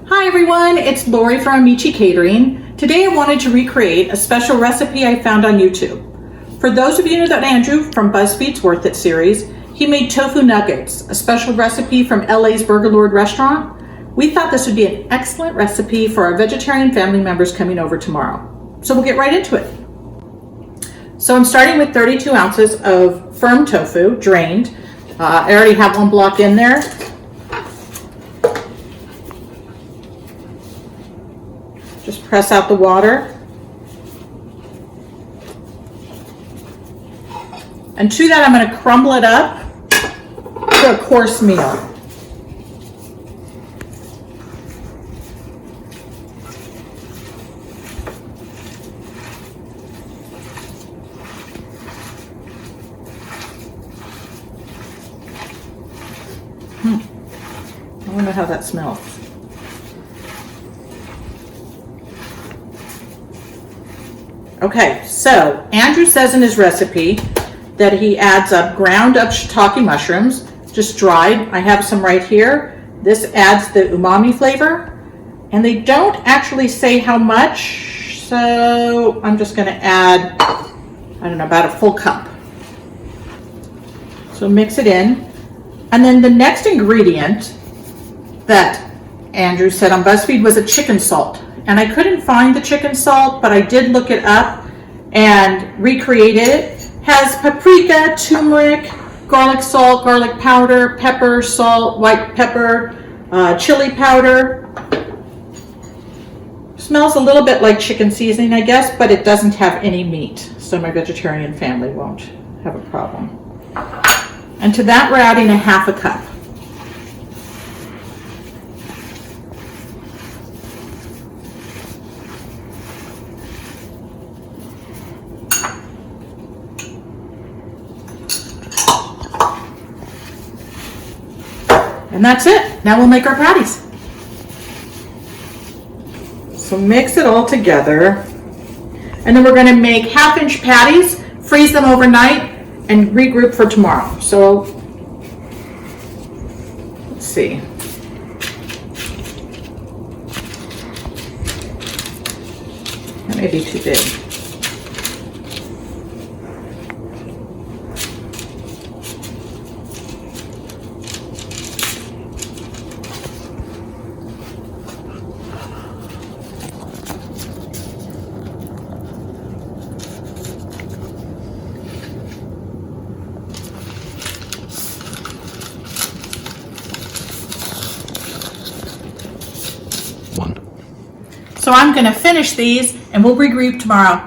Hi everyone, it's Lori from Amici Catering. Today I wanted to recreate a special recipe I found on YouTube. For those of you that know Andrew from Buzzfeed's Worth It series, he made tofu nuggets, a special recipe from LA's Burgerlord restaurant. We thought this would be an excellent recipe for our vegetarian family members coming over tomorrow. So we'll get right into it. So I'm starting with 32 ounces of firm tofu, drained. I already have one block in there. Just press out the water. And to that, I'm going to crumble it up to a coarse meal. I wonder how that smells. Okay, so Andrew says in his recipe that he adds up ground up shiitake mushrooms, just dried. I have some right here. This adds the umami flavor, and they don't actually say how much, so I'm just going to add, I don't know, about a full cup. So mix it in. And then the next ingredient that Andrew said on BuzzFeed was a chicken salt. And I couldn't find the chicken salt, but I did look it up and recreate it. Has paprika, turmeric, garlic salt, garlic powder, pepper, salt, white pepper, chili powder. Smells a little bit like chicken seasoning, I guess, but it doesn't have any meat, so my vegetarian family won't have a problem. And to that, we're adding a half a cup. And that's it. Now we'll make our patties. So mix it all together. And then we're going to make half-inch patties, freeze them overnight, and regroup for tomorrow. So let's see. That may be too big. So I'm going to finish these and we'll regroup tomorrow.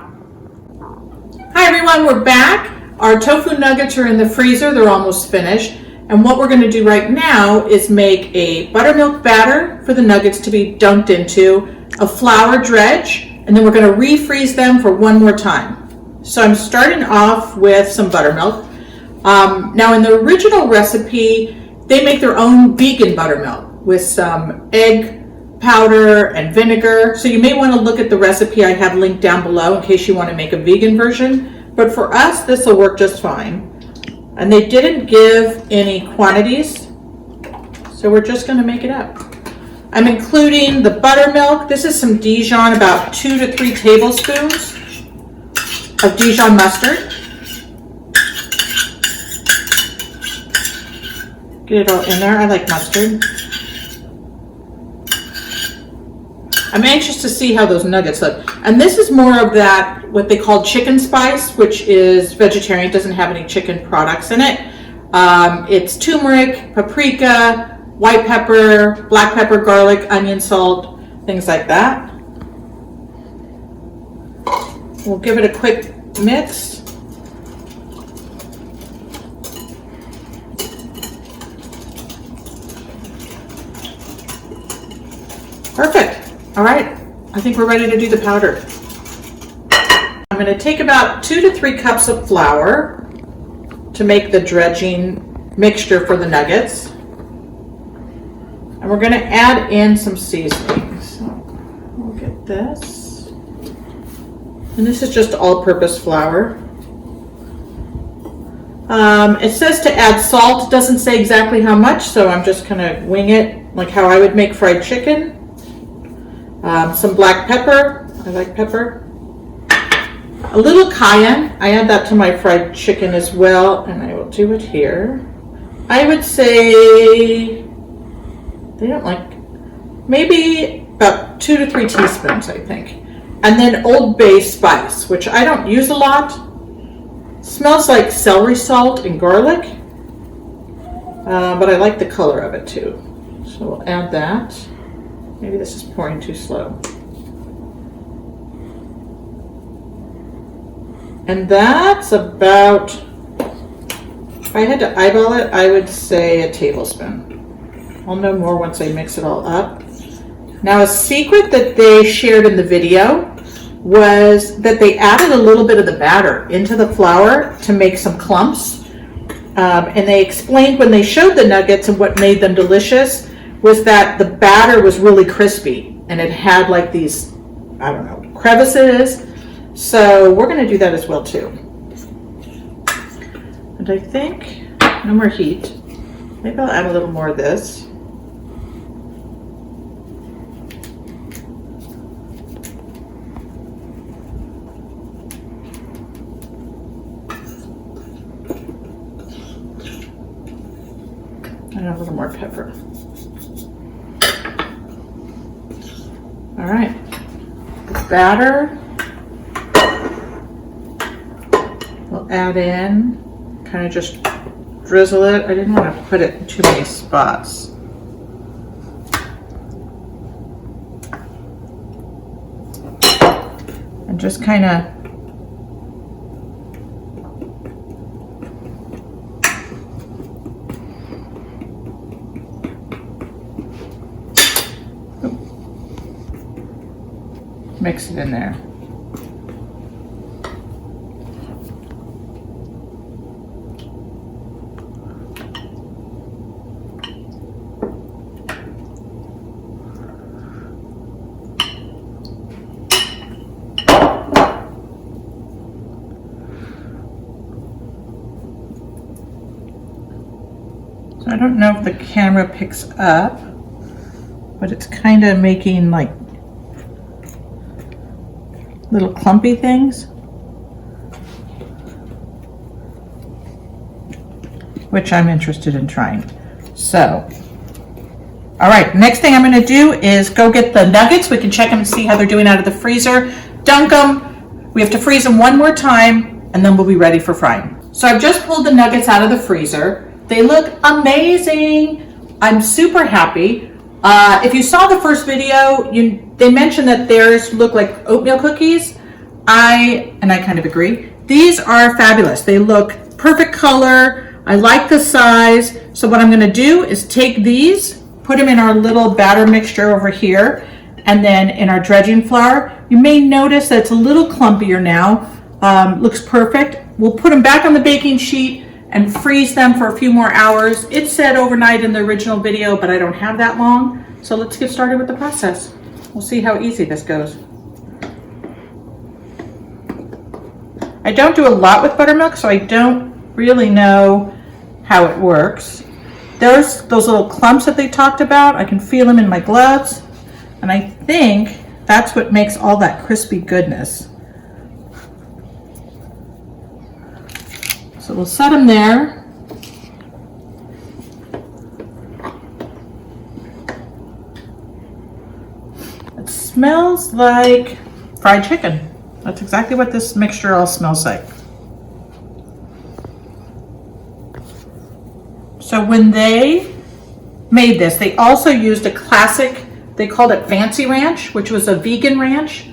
Hi everyone, we're back. Our tofu nuggets are in the freezer. They're almost finished. And what we're going to do right now is make a buttermilk batter for the nuggets to be dunked into, a flour dredge, and then we're going to refreeze them for one more time. So I'm starting off with some buttermilk. Now in the original recipe, they make their own vegan buttermilk with some egg powder and vinegar. So you may want to look at the recipe I have linked down below in case you want to make a vegan version. But for us, this will work just fine. And they didn't give any quantities, so we're just going to make it up. I'm including the buttermilk. This is some Dijon, about 2 to 3 tablespoons of Dijon mustard. Get it all in there. I like mustard. I'm anxious to see how those nuggets look. And this is more of that, what they call chicken spice, which is vegetarian. It doesn't have any chicken products in it. It's turmeric, paprika, white pepper, black pepper, garlic, onion, salt, things like that. We'll give it a quick mix. Perfect. All right, I think we're ready to do the powder. I'm going to take about 2 to 3 cups of flour to make the dredging mixture for the nuggets. And we're going to add in some seasonings. So we'll get this. And this is just all-purpose flour. It says to add salt. It doesn't say exactly how much, so I'm just going to wing it like how I would make fried chicken. Some black pepper. I like pepper. A little cayenne. I add that to my fried chicken as well, and I will do it here. I would say, they don't like, maybe about 2 to 3 teaspoons, I think. And then Old Bay spice, which I don't use a lot. Smells like celery salt and garlic, but I like the color of it too. So we'll add that. Maybe this is pouring too slow. And that's about, if I had to eyeball it, I would say a tablespoon. I'll know more once I mix it all up. Now, a secret that they shared in the video was that they added a little bit of the batter into the flour to make some clumps. And they explained when they showed the nuggets and what made them delicious was that the batter was really crispy and it had like these, I don't know, crevices. So we're going to do that as well too. And I think no more heat. Maybe I'll add a little more of this. And a little more pepper. All right. The batter. We'll add in, kind of just drizzle it. I didn't want to put it in too many spots. And just kind of mix it in there. I don't know if the camera picks up, but it's kind of making like little clumpy things, which I'm interested in trying. So, all right, next thing I'm going to do is go get the nuggets. We can check them and see how they're doing out of the freezer. Dunk them. We have to freeze them one more time, and then we'll be ready for frying. So I've just pulled the nuggets out of the freezer. They look amazing. I'm super happy. If you saw the first video, they mentioned that theirs look like oatmeal cookies. I kind of agree. These are fabulous. They look perfect color. I like the size. So what I'm going to do is take these, put them in our little batter mixture over here, and then in our dredging flour. You may notice that it's a little clumpier now. Looks perfect. We'll put them back on the baking sheet and freeze them for a few more hours. It said overnight in the original video, but I don't have that long. So let's get started with the process. We'll see how easy this goes. I don't do a lot with buttermilk, so I don't really know how it works. There's those little clumps that they talked about. I can feel them in my gloves, and I think that's what makes all that crispy goodness. So we'll set them there. It smells like fried chicken. That's exactly what this mixture all smells like. So when they made this, they also used a classic, they called it Fancy Ranch, which was a vegan ranch.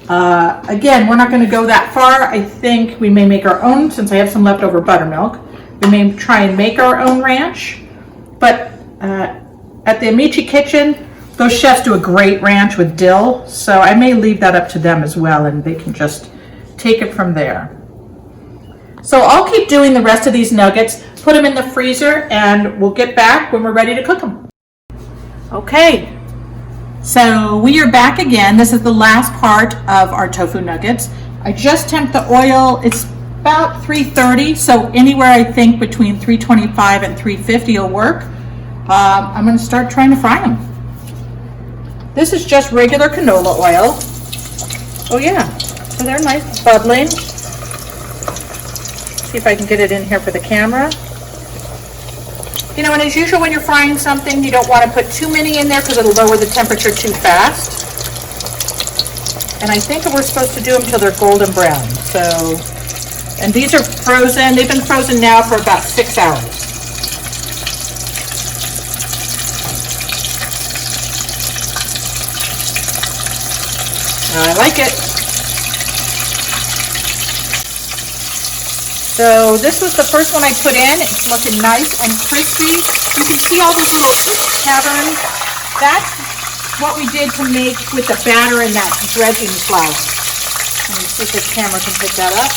Again, we're not going to go that far. I think we may make our own, since I have some leftover buttermilk. We may try and make our own ranch. But at the Amici Kitchen, those chefs do a great ranch with dill. So I may leave that up to them as well, and they can just take it from there. So I'll keep doing the rest of these nuggets, put them in the freezer, and we'll get back when we're ready to cook them. Okay. So we are back again. This is the last part of our tofu nuggets. I just temped the oil. It's about 330, so anywhere I think between 325 and 350 will work. I'm going to start trying to fry them. This is just regular canola oil. Oh yeah, so they're nice, bubbling. See if I can get it in here for the camera. You know, and as usual when you're frying something, you don't want to put too many in there because it'll lower the temperature too fast. And I think we're supposed to do them till they're golden brown. So, and these are frozen. They've been frozen now for about 6 hours. I like it. So this was the first one I put in. It's looking nice and crispy. You can see all those little patterns. That's what we did to make with the batter and that dredging flour. Let me see if this camera can pick that up.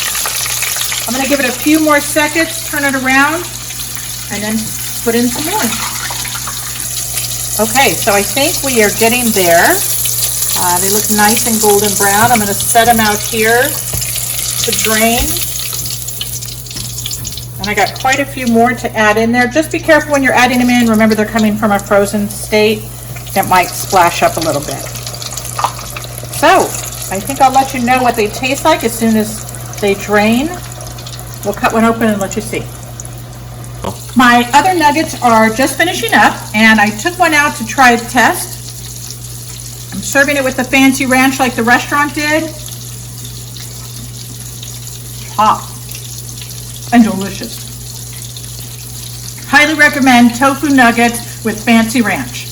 I'm going to give it a few more seconds, turn it around, and then put in some more. Okay, so I think we are getting there. They look nice and golden brown. I'm going to set them out here to drain. And I got quite a few more to add in there. Just be careful when you're adding them in. Remember, they're coming from a frozen state. It might splash up a little bit. So, I think I'll let you know what they taste like as soon as they drain. We'll cut one open and let you see. My other nuggets are just finishing up, and I took one out to try the test. I'm serving it with the fancy ranch like the restaurant did. Hot and delicious. Highly recommend tofu nuggets with fancy ranch.